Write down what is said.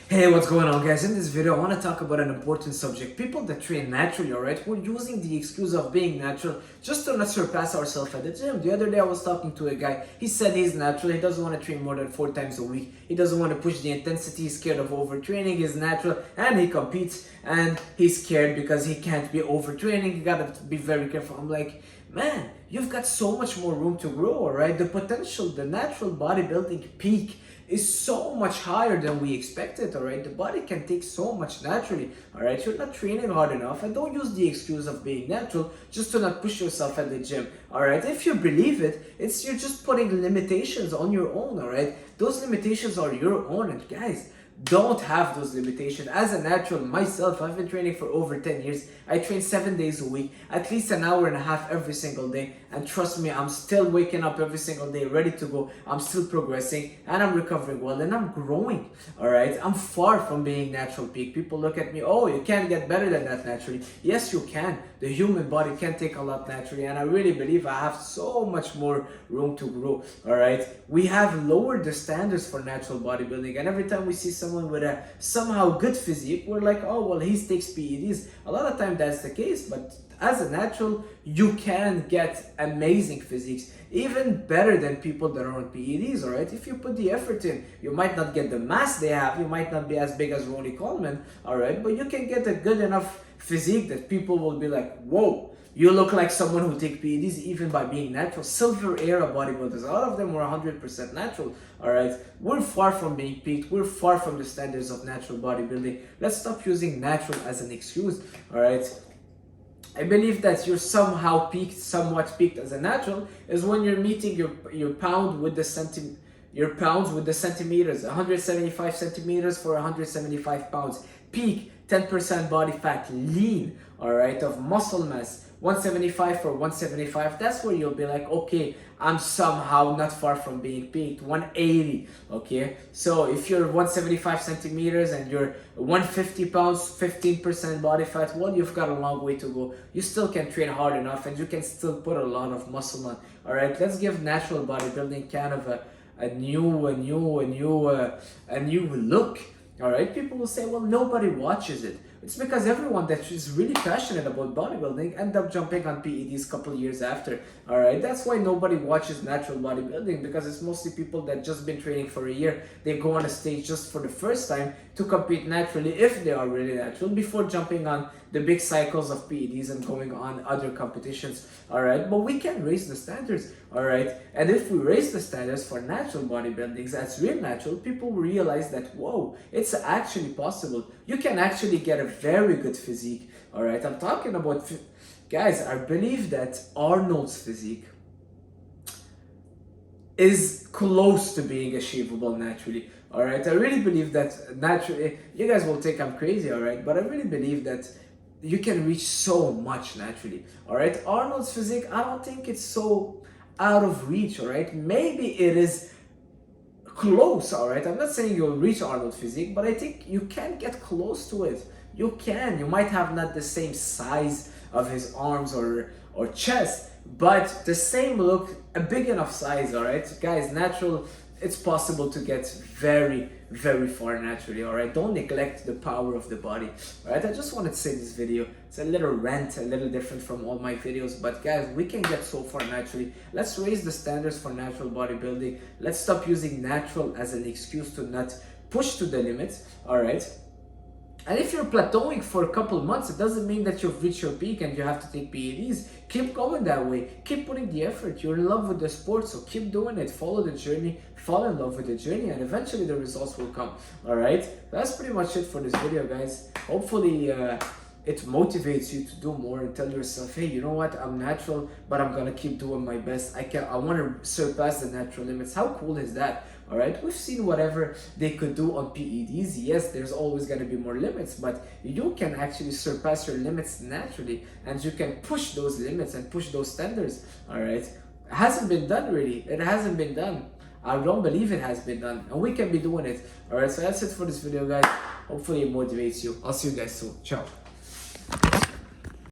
Hey, what's going on, guys? In this video, I want to talk about an important subject. People that train naturally, alright? We're using the excuse of being natural just to not surpass ourselves at the gym. The other day, I was talking to a guy. He said he's natural. He doesn't want to train more than 4 times a week. He doesn't want to push the intensity. He's scared of overtraining. He's natural and he competes. And he's scared because he can't be overtraining. You gotta be very careful. I'm like, man, you've got so much more room to grow, alright? The potential, the natural bodybuilding peak is so much higher than we expected, alright? The body can take so much naturally, alright? You're not training hard enough, and don't use the excuse of being natural just to not push yourself at the gym, alright? If you believe it, you're just putting limitations on your own, alright? Those limitations are your own, and guys, don't have those limitations. As a natural myself, I've been training for over 10 years. I train 7 days a week, at least an hour and a half every single day. And trust me, I'm still waking up every single day, ready to go. I'm still progressing and I'm recovering well and I'm growing. Alright, I'm far from being natural peak. People look at me, oh, you can't get better than that naturally. Yes, you can. The human body can take a lot naturally, and I really believe I have so much more room to grow. Alright, we have lowered the standards for natural bodybuilding, and every time we see someone with a somehow good physique, we're like, oh well, he takes PEDs. A lot of time that's the case, but as a natural, you can get amazing physiques, even better than people that are on PEDs, alright? If you put the effort in, you might not get the mass they have, you might not be as big as Ronnie Coleman, alright? But you can get a good enough physique that people will be like, whoa, you look like someone who take PEDs even by being natural. Silver era bodybuilders, a lot of them were 100% natural, alright? We're far from being peaked. We're far from the standards of natural bodybuilding. Let's stop using natural as an excuse, alright? I believe that you're somehow peaked, somewhat peaked as a natural, is when you're meeting your pound with the your pounds with the centimeters, 175 centimeters for 175 pounds. Peak, 10% body fat, lean, alright, of muscle mass, 175 for 175. That's where you'll be like, okay, I'm somehow not far from being peaked. 180, okay? So if you're 175 centimeters and you're 150 pounds, 15% body fat, well, you've got a long way to go. You still can train hard enough and you can still put a lot of muscle on, alright? Let's give natural bodybuilding kind of a new look. All right, people will say, well, nobody watches it. It's because everyone that is really passionate about bodybuilding end up jumping on PEDs a couple years after. All right, that's why nobody watches natural bodybuilding, because it's mostly people that just been training for a year. They go on a stage just for the first time to compete naturally, if they are really natural, before jumping on the big cycles of PEDs and going on other competitions. All right, but we can raise the standards. All right, and if we raise the standards for natural bodybuilding, that's real natural, people will realize that, whoa, it's actually possible. You can actually get a very good physique. All right, I'm talking about, guys, I believe that Arnold's physique is close to being achievable naturally. All right, I really believe that naturally, you guys will think I'm crazy, all right, but I really believe that you can reach so much naturally. All right, Arnold's physique, I don't think it's so out of reach. All right, maybe it is close. All right, I'm not saying you'll reach Arnold's physique, but I think you can get close to it. You can. You might have not the same size of his arms or chest, but the same look, a big enough size. All right, guys, natural, it's possible to get very, very far naturally. All right, don't neglect the power of the body. All right, I just wanted to say this video, it's a little rant, a little different from all my videos, but guys, we can get so far naturally. Let's raise the standards for natural bodybuilding. Let's stop using natural as an excuse to not push to the limits. All right, and if you're plateauing for a couple months, it doesn't mean that you've reached your peak and you have to take PEDs. Keep going that way. Keep putting the effort. You're in love with the sport, so keep doing it. Follow the journey. Fall in love with the journey, and eventually the results will come. All right? That's pretty much it for this video, guys. Hopefully, it motivates you to do more and tell yourself, hey, you know what? I'm natural, but I'm gonna keep doing my best. I want to surpass the natural limits. How cool is that? All right, we've seen whatever they could do on PEDs. Yes, there's always going to be more limits, but you can actually surpass your limits naturally, and you can push those limits and push those standards. All right, it hasn't been done really. It hasn't been done. I don't believe it has been done, and we can be doing it. All right, so that's it for this video, guys. Hopefully it motivates you. I'll see you guys soon. Ciao.